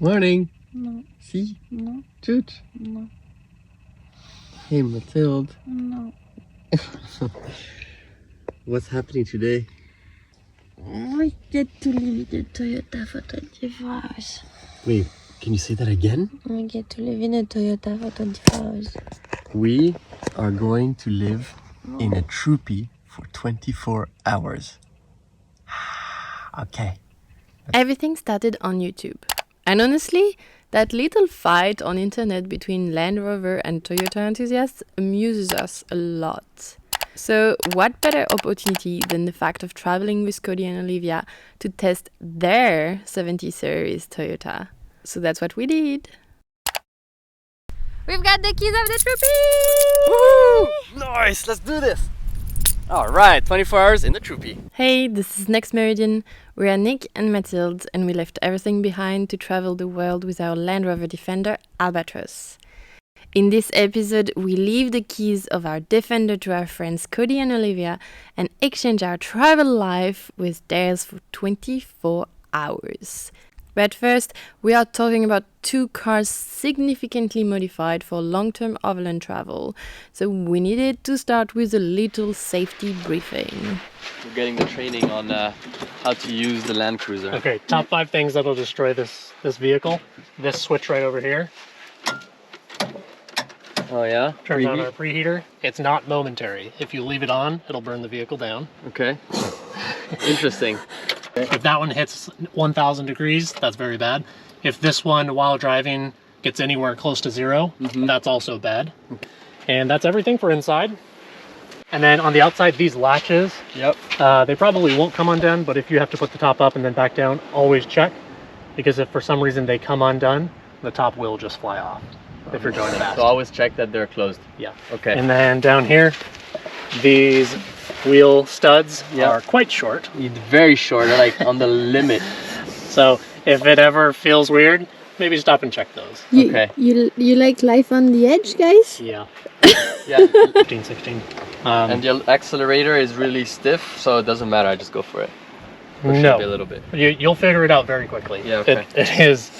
Morning. No. See? No. Jude. No. Hey, Mathilde. No. What's happening today? I get to live in the Toyota for 24 hours. Wait, can you say that again? I get to live in a Toyota for 24 hours. We are going to live in a troopy for 24 hours. Okay. Everything started on YouTube. And honestly, that little fight on internet between Land Rover and Toyota enthusiasts amuses us a lot. So what better opportunity than the fact of traveling with Cody and Olivia to test their 70 series Toyota? So that's what we did. We've got the keys of the troopy! Woo! Nice, let's do this. All right, 24 hours in the troopy. Hey, this is Next Meridian. We are Nick and Mathilde, and we left everything behind to travel the world with our Land Rover Defender Albatross. In this episode, we leave the keys of our Defender to our friends Cody and Olivia and exchange our travel life with theirs for 24 hours. But first, we are talking about two cars significantly modified for long-term overland travel, so we needed to start with a little safety briefing. We're getting the training on how to use the Land Cruiser. Okay, top 5 things that'll destroy this vehicle. This switch right over here Oh yeah? turns on our preheater. It's not momentary. If you leave it on, it'll burn the vehicle down. Okay. Interesting. If that one hits 1,000 degrees, that's very bad. If this one, while driving, gets anywhere close to 0, that's also bad. And that's everything for inside. And then on the outside, these latches, they probably won't come undone, but if you have to put the top up and then back down, always check. Because if for some reason they come undone, the top will just fly off if you're going fast. So always check that they're closed. Yeah. Okay. And then down here, these wheel studs are quite short. Very short, like on the limit. So if it ever feels weird, maybe stop and check those. Okay. You like life on the edge, guys? Yeah. Yeah. 15, 16. And the accelerator is really stiff, so it doesn't matter. I just go for it. Push it a little bit. You'll figure it out very quickly. Yeah. Okay. It is.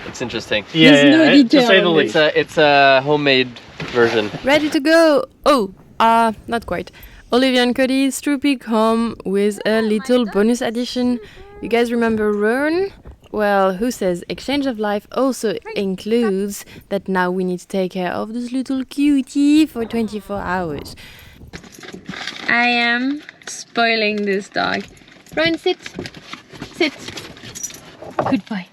It's interesting. Yeah, to say the least. It's a homemade version. Ready to go! Oh, not quite. Olivia and Cody's troopy come with a little bonus addition. You guys remember Roan? Well, who says exchange of life also includes that now we need to take care of this little cutie for 24 hours. I am spoiling this dog. Roan, sit. Sit. Good boy.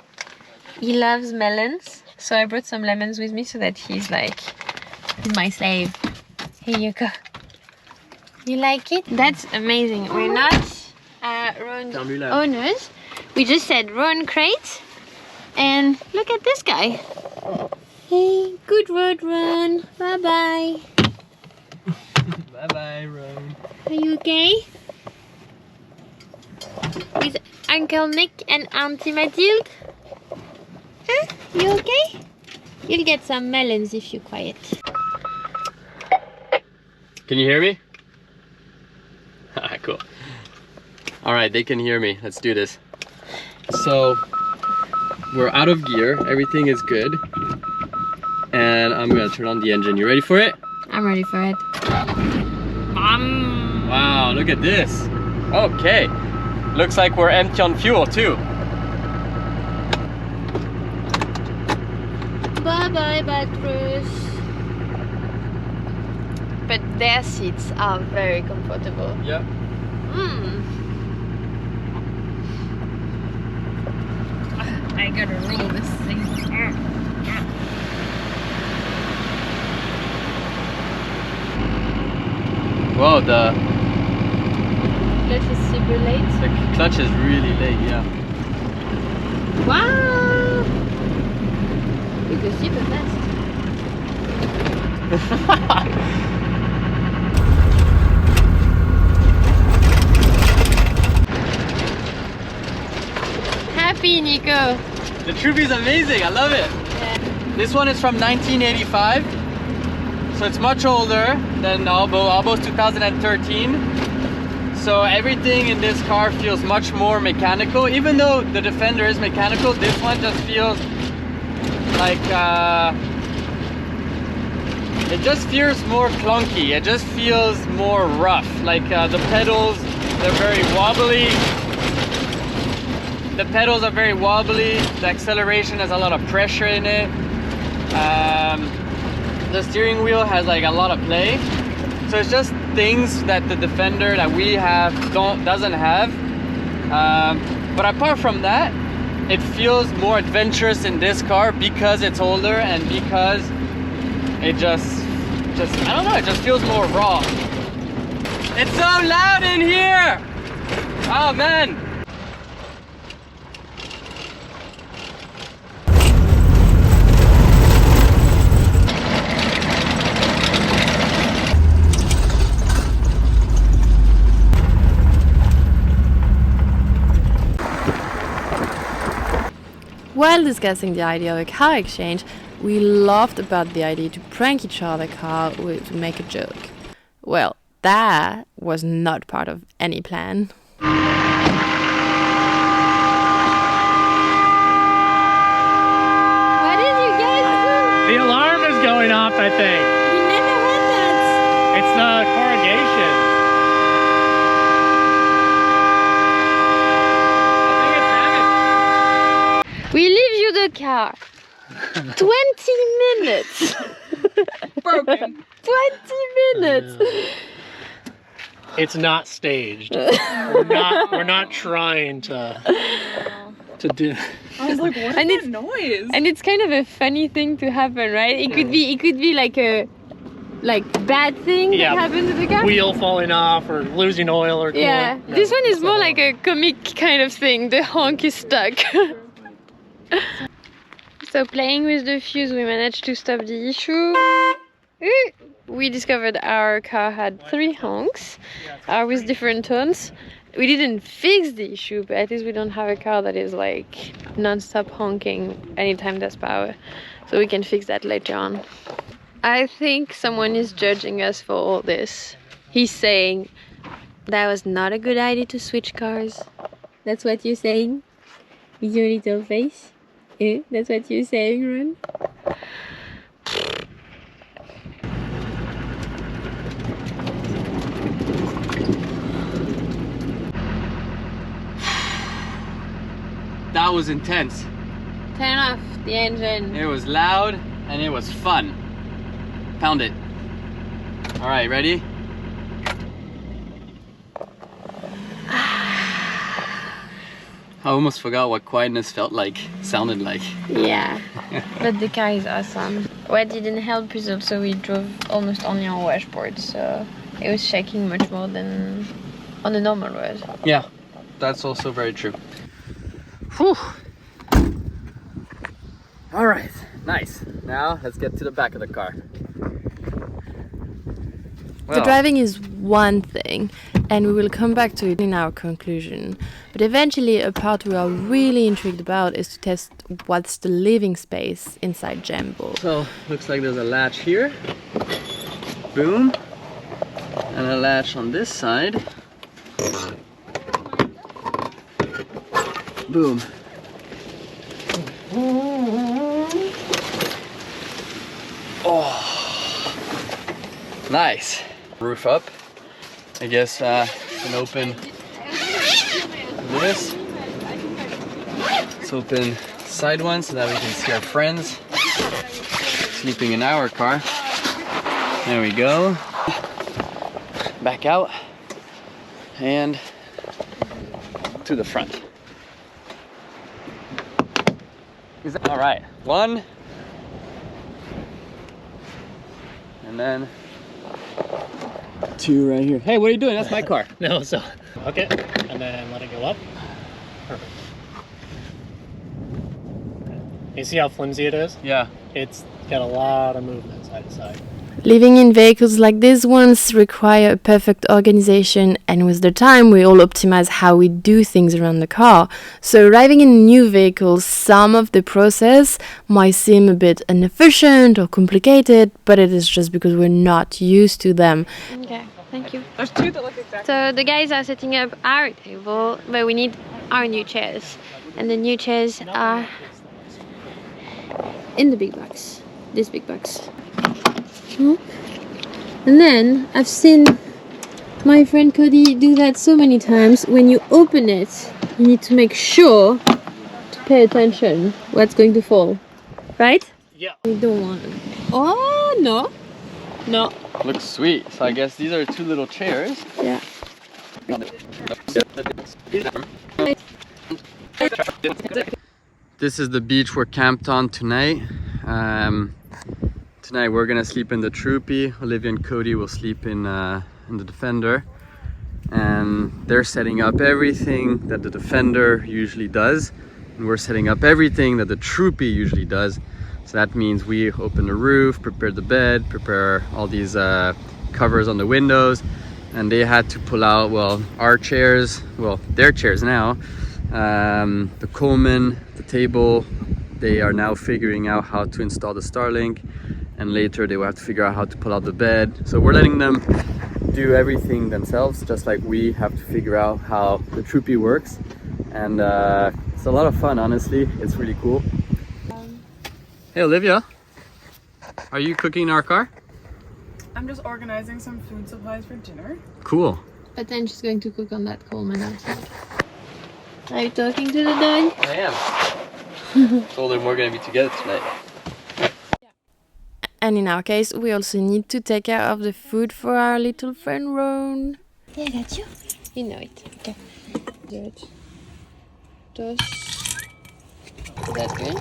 He loves melons, so I brought some lemons with me so that he's my slave. Here you go. You like it? That's amazing. We're not Roan's owners. We just said Roan crate. And look at this guy. Hey, good road, Roan. Bye-bye. Bye-bye, Roan. Are you okay? With Uncle Nick and Auntie Mathilde? Huh? You okay? You'll get some melons if you're quiet. Can you hear me? Cool. All right, they can hear me. Let's do this. So we're out of gear. Everything is good. And I'm gonna turn on the engine. You ready for it? I'm ready for it. Wow, look at this. Okay. Looks like we're empty on fuel too. Bye-bye, Albatross. But their seats are very comfortable. Yep. I gotta roll this thing. Whoa, the Clutch is super late. clutch is really late, yeah. Wow! You go super fast. Happy, Nico. The troopy is amazing. I love it. Yeah. This one is from 1985, so it's much older than Albo's 2013. So everything in this car feels much more mechanical. Even though the Defender is mechanical, this one just feels like it just feels more clunky. It just feels more rough. Like the pedals, they're very wobbly. The pedals are very wobbly. The acceleration has a lot of pressure in it. The steering wheel has like a lot of play. So it's just things that the Defender that we have doesn't have. But apart from that, it feels more adventurous in this car because it's older and because it just I don't know, it just feels more raw. It's so loud in here! Oh man! While discussing the idea of a car exchange, we laughed about the idea to prank each other car to make a joke. Well, that was not part of any plan. What did you guys do? The alarm is going off, I think. We never had that. It's the corrugation. We leave you the car. 20 minutes. Broken. 20 minutes. It's not staged. We're not trying to do. I was like, what is that noise? And it's kind of a funny thing to happen, right? It could be like a bad thing that happened to the car. Wheel falling off or losing oil or coolant. Yeah. This one is more like a comic kind of thing. The honk is stuck. So playing with the fuse, we managed to stop the issue. We discovered our car had 3 honks with different tones. We didn't fix the issue, but at least we don't have a car that is like non-stop honking anytime there's power. So we can fix that later on. I think someone is judging us for all this. He's saying that was not a good idea to switch cars. That's what you're saying? With your little face? That's what you're saying, Ron? That was intense. Turn off the engine. It was loud and it was fun. Pound it. All right, ready? I almost forgot what quietness sounded like. Yeah, but the car is awesome. What didn't help is also we drove almost only on washboard, so it was shaking much more than on a normal road. Yeah, that's also very true. Whew. All right, nice. Now let's get to the back of the car. The driving is one thing, and we will come back to it in our conclusion. But eventually, a part we are really intrigued about is to test what's the living space inside Jumbo. So, looks like there's a latch here. Boom. And a latch on this side. Boom. Oh, nice. Roof up. I guess can open this. Let's open side one so that we can see our friends sleeping in our car. There we go. Back out and to the front. All right, 1 and then 2 right here. Hey, what are you doing? That's my car. No, so okay, and then let it go up. Perfect. You see how flimsy it is? Yeah. It's got a lot of movement side to side. Living in vehicles like these ones require a perfect organization, and with the time we all optimize how we do things around the car. So arriving in new vehicles, some of the process might seem a bit inefficient or complicated, but it is just because we're not used to them. Okay. Thank you. There's two that look exactly. So the guys are setting up our table, but we need our new chairs. And the new chairs are in the big box. This big box. And then I've seen my friend Cody do that so many times. When you open it, you need to make sure to pay attention what's going to fall. Right? Yeah. We don't want it. Oh, no. No. Looks sweet. So I guess these are 2 little chairs. Yeah. This is the beach we're camped on tonight. Tonight we're gonna sleep in the troopy. Olivia and Cody will sleep in the Defender. And they're setting up everything that the Defender usually does. And we're setting up everything that the troopy usually does. So that means we open the roof, prepare the bed, prepare all these covers on the windows. And they had to pull out, well, our chairs, well, their chairs now. The Coleman, the table. They are now figuring out how to install the Starlink. And later they will have to figure out how to pull out the bed. So we're letting them do everything themselves, just like we have to figure out how the troopy works. And it's a lot of fun, honestly. It's really cool. Hey Olivia, are you cooking in our car? I'm just organizing some food supplies for dinner. Cool. But then she's going to cook on that Coleman outside. Are you talking to the dog? I am. Told them we're gonna be together tonight. And in our case, we also need to take care of the food for our little friend Roan. Yeah, that's you. You know it. Okay. Do it. Toast. Is that good?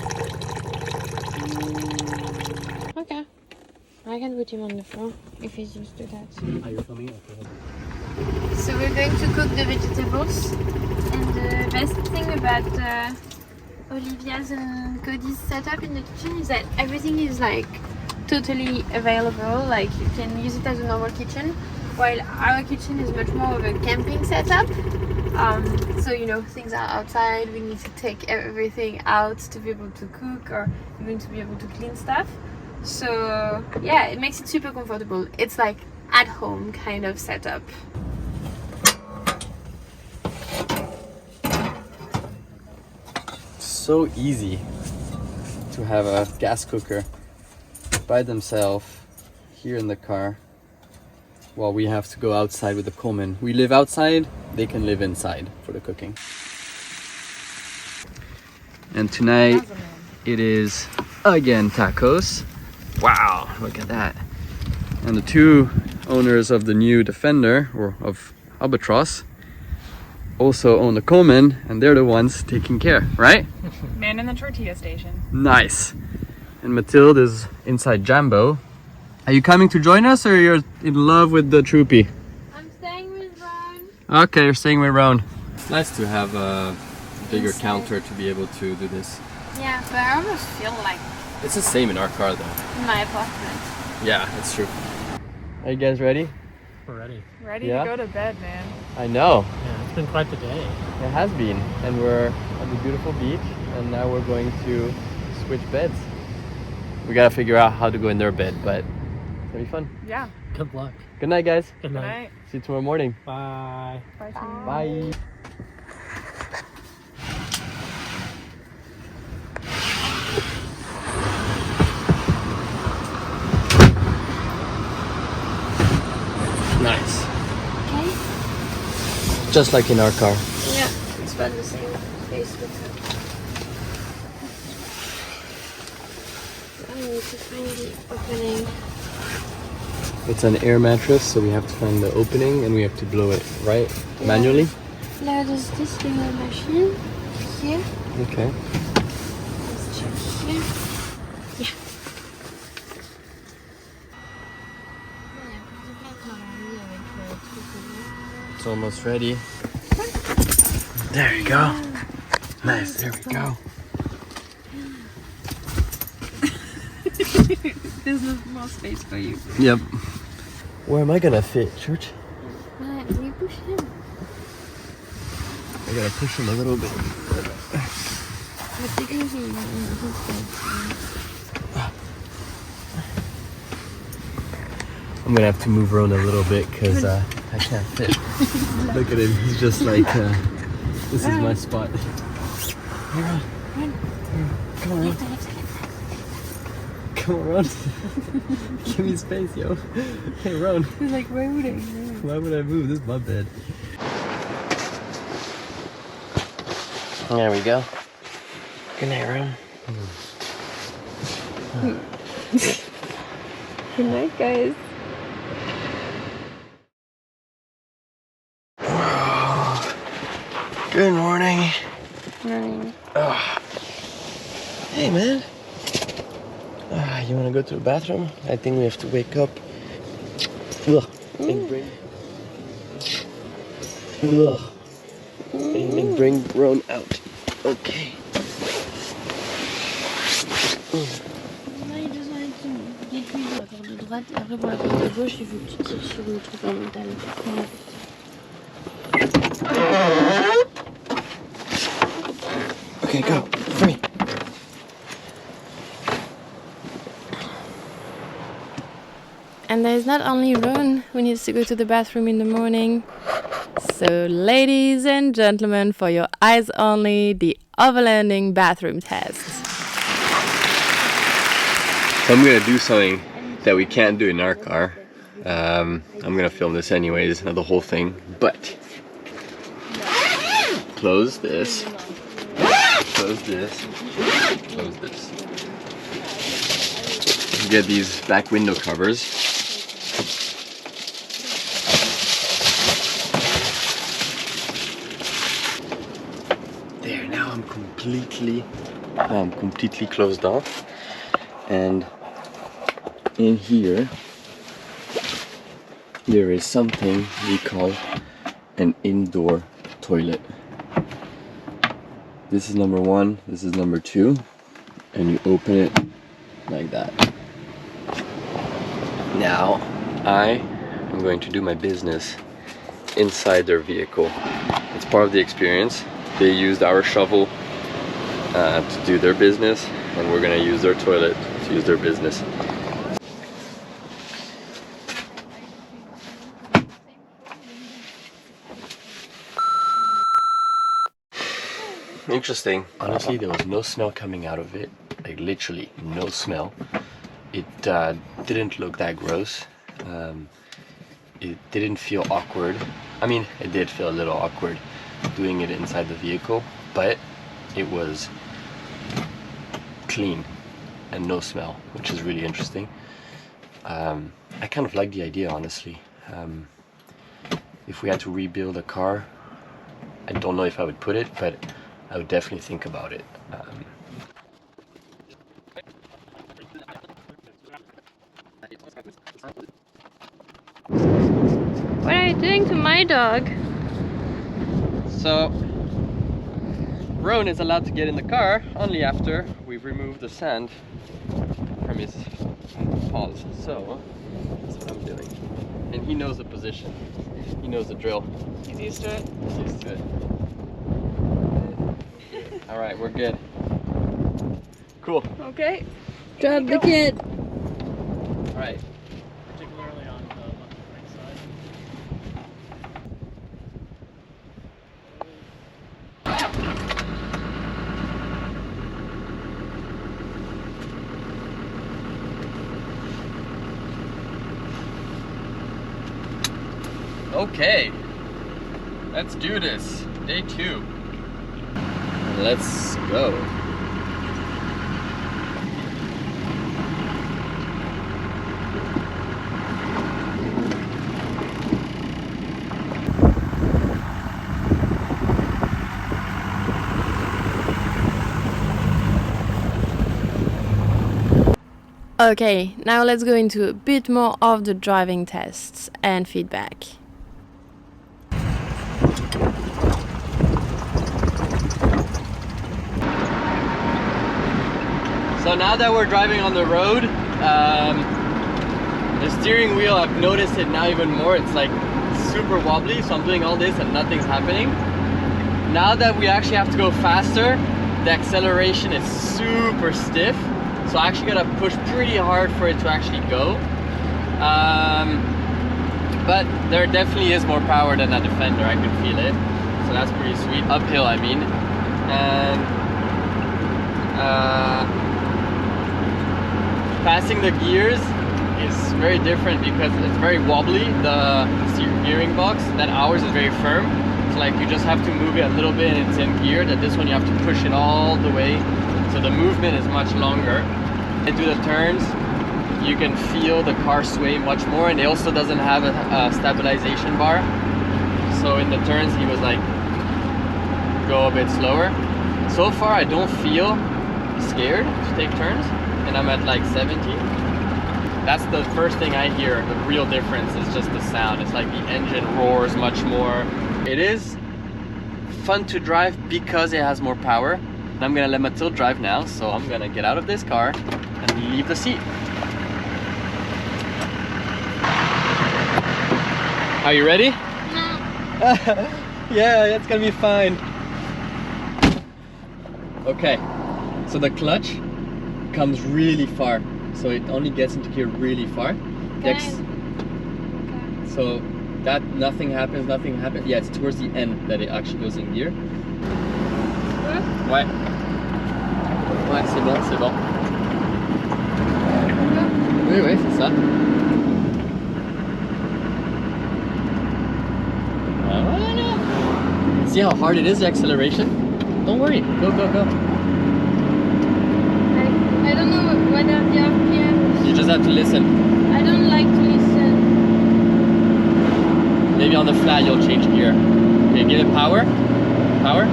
Okay. I can put him on the floor if he's used to that. Are you filming it? Okay. So we're going to cook the vegetables. And the best thing about Olivia's and Cody's setup in the kitchen is that everything is like totally available. Like you can use it as a normal kitchen, while our kitchen is much more of a camping setup. So you know, things are outside. We need to take everything out to be able to cook, or even to be able to clean stuff. So yeah, it makes it super comfortable. It's like at home kind of setup. So easy to have a gas cooker by themselves here in the car while we have to go outside with the Coleman. We live outside, they can live inside for the cooking. And tonight it is again tacos. Wow, look at that. And the 2 owners of the new Defender, or of Albatross, also own the Coleman, and they're the ones taking care, right? Man in the tortilla station. Nice. And Mathilde is inside Jambo. Are you coming to join us, or you're in love with the troopy? I'm staying with Ron. Okay, you're staying with Roan. It's nice to have a bigger counter to be able to do this. Yeah, but I almost feel like It's the same in our car though. in my apartment. Yeah, it's true. Are you guys ready? We're ready. Ready Yeah? to go to bed, man. I know. Yeah, it's been quite the day. It has been. And we're at the beautiful beach, and now we're going to switch beds. We gotta figure out how to go in their bed, but it's gonna be fun. Yeah. Good luck. Good night, guys. Good Good night. night. See you tomorrow morning. Bye. Bye. Bye. Nice. Okay. Just like in our car. Yeah, it's about the same face with her. I need to find the opening. It's an air mattress, so we have to find the opening and we have to blow it, right? Manually? Now there's this little machine here. Okay. Let's check here. Yeah. It's almost ready. There you go. Nice, there we go. There's no more space for you. Yep. Where am I gonna fit, Church? We push him. I gotta push him a little bit. But you can see his bed. I'm gonna have to move around a little bit because I can't fit. Look at him, he's just like, this is my spot. Hey, Ron. Come on, Ron. Come on, Ron. Give me space, yo. Hey, Ron. He's like, why would I? Why would I move? This is my bed. There we go. Good night, Ron. Good night, guys. Good morning. Morning. Oh. Hey, man. You want to go to the bathroom? I think we have to wake up. Ugh. And bring. Ugh. And bring Ron out. Okay. Là, il doit être déduit pour la corde de droite et après pour la corde de gauche, il faut que tu tires sur le truc en métal. Okay, go. Free. And there's not only Ron who needs to go to the bathroom in the morning. So, ladies and gentlemen, for your eyes only, the overlanding bathroom test. So I'm gonna do something that we can't do in our car. I'm gonna film this anyways, not the whole thing, but close this, close this, close this. Get these back window covers. There, now I'm completely closed off. And in here there is something we call an indoor toilet. This is number 1, this is number 2, and you open it like that. Now I am going to do my business inside their vehicle. It's part of the experience. They used our shovel to do their business, and we're gonna use their toilet to use their business. Interesting. Honestly, there was no smell coming out of it. Like literally no smell. It didn't look that gross. It didn't feel awkward. I mean, it did feel a little awkward doing it inside the vehicle, but it was clean and no smell, which is really interesting. I kind of like the idea, honestly. If we had to rebuild a car, I don't know if I would put it, but I would definitely think about it. What are you doing to my dog? So, Roan is allowed to get in the car only after we've removed the sand from his paws. So, that's what I'm doing. And he knows the position. He knows the drill. He's used to it. He's used to it. Alright, we're good. Cool. Okay. Drop the kid. Alright. Particularly on the right side. Okay. Let's do this. Day 2. Let's go. Okay, now let's go into a bit more of the driving tests and feedback. So now that we're driving on the road, the steering wheel, I've noticed it now even more. It's like super wobbly, so I'm doing all this and nothing's happening. Now that we actually have to go faster, the acceleration is super stiff. So I actually gotta push pretty hard for it to actually go. But there definitely is more power than a Defender. I can feel it, so that's pretty sweet. Uphill, I mean. And passing the gears is very different because it's very wobbly. The steering box, that ours is very firm. So like you just have to move it a little bit and it's in gear. That this one you have to push it all the way. So the movement is much longer. And do the turns, you can feel the car sway much more, and it also doesn't have a stabilization bar. So in the turns he was like, go a bit slower. So far I don't feel scared to take turns, and I'm at like 70. That's the first thing I hear. The real difference is just the sound. It's like the engine roars much more. It is fun to drive because it has more power. I'm gonna let Mathilde drive now, so I'm gonna get out of this car and leave the seat. Are you ready? No. Yeah, it's gonna be fine. Okay, so the clutch comes really far, so it only gets into gear really far. So that nothing happens. Yeah, it's towards the end that it actually goes in gear. Ouais. Ouais, c'est bon, c'est bon. Oui, oui, c'est ça. Voilà. See how hard it is, the acceleration? Don't worry, go, go, go. I don't know what are the RPMs. You just have to listen. I don't like to listen. Maybe on the flat you'll change gear. Okay, give it power. Power.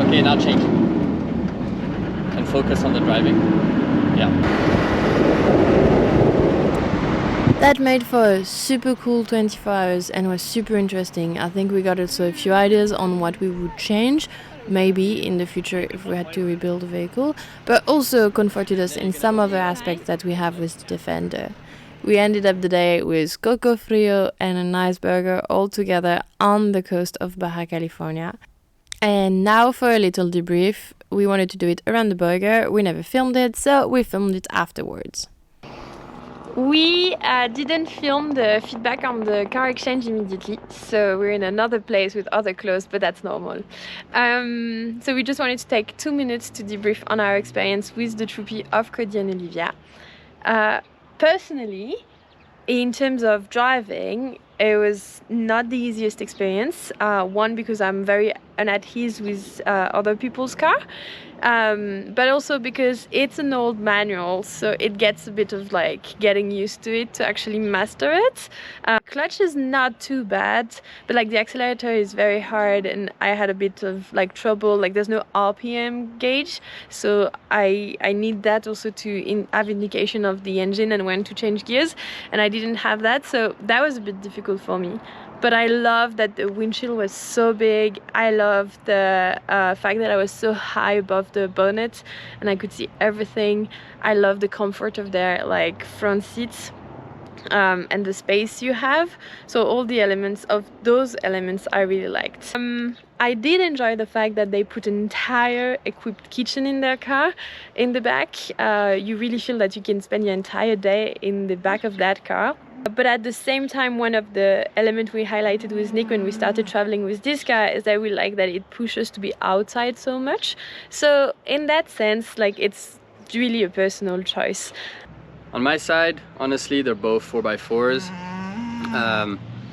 Okay, now change. And focus on the driving. Yeah. That made for a super cool 24 hours and was super interesting. I think we got also a few ideas on what we would change, maybe in the future if we had to rebuild a vehicle, but also comforted us in some other aspects that we have with the Defender. We ended up the day with coco frio and a nice burger all together on the coast of Baja California. And now for a little debrief. We wanted to do it around the burger. We never filmed it, so we filmed it afterwards. We didn't film the feedback on the car exchange immediately, so we're in another place with other clothes, but that's normal. So we just wanted to take 2 minutes to debrief on our experience with the troopy of Cody and Olivia. Personally, in terms of driving, it was not the easiest experience. One, because I'm very at ease with other people's car, but also because it's an old manual, so it gets a bit of like getting used to it to actually master it. Clutch is not too bad, but like the accelerator is very hard, and I had a bit of like trouble. Like there's no RPM gauge, so I need that also to have indication of the engine and when to change gears, and I didn't have that, so that was a bit difficult for me. But I love that the windshield was so big. I love the fact that I was so high above the bonnet and I could see everything. I love the comfort of their like front seats and the space you have. So all the elements of those elements I really liked. I did enjoy the fact that they put an entire equipped kitchen in their car in the back. You really feel that you can spend your entire day in the back of that car. But at the same time, one of the elements we highlighted with Nick when we started traveling with this car is that we like that it pushes us to be outside so much. So in that sense, like it's really a personal choice. On my side, honestly, they're both 4x4s.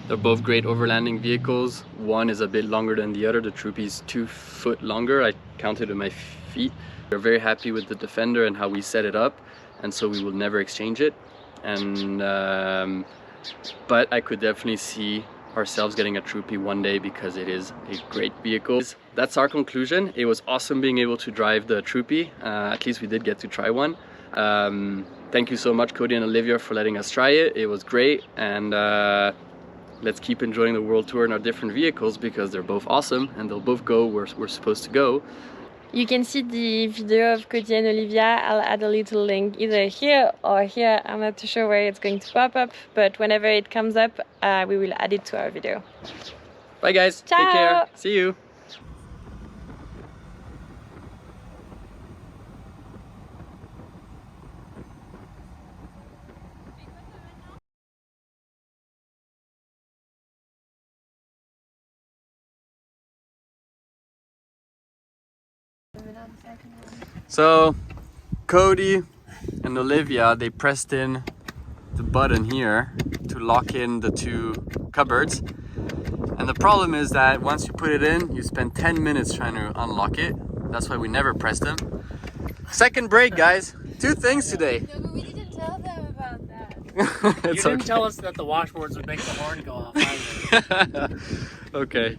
They're both great overlanding vehicles. One is a bit longer than the other. The troopy's 2 foot longer. I counted with my feet. We're very happy with the Defender and how we set it up, and so we will never exchange it. And but I could definitely see ourselves getting a troopy one day because it is a great vehicle. That's our conclusion. It was awesome being able to drive the troopy. At least we did get to try one. Thank you so much, Cody and Olivia, for letting us try it. It was great, and let's keep enjoying the world tour in our different vehicles because they're both awesome and they'll both go where we're supposed to go. You can see the video of Cody and Olivia. I'll add a little link either here or here. I'm not too sure where it's going to pop up, but whenever it comes up, we will add it to our video. Bye guys, Ciao. Take care, see you. So Cody and Olivia, they pressed in the button here to lock in the two cupboards. And the problem is that once you put it in, you spend 10 minutes trying to unlock it. That's why we never press them. Second break, guys. Two things today. No, but we didn't tell them about that. You didn't tell us that the washboards would make the horn go off either. Okay.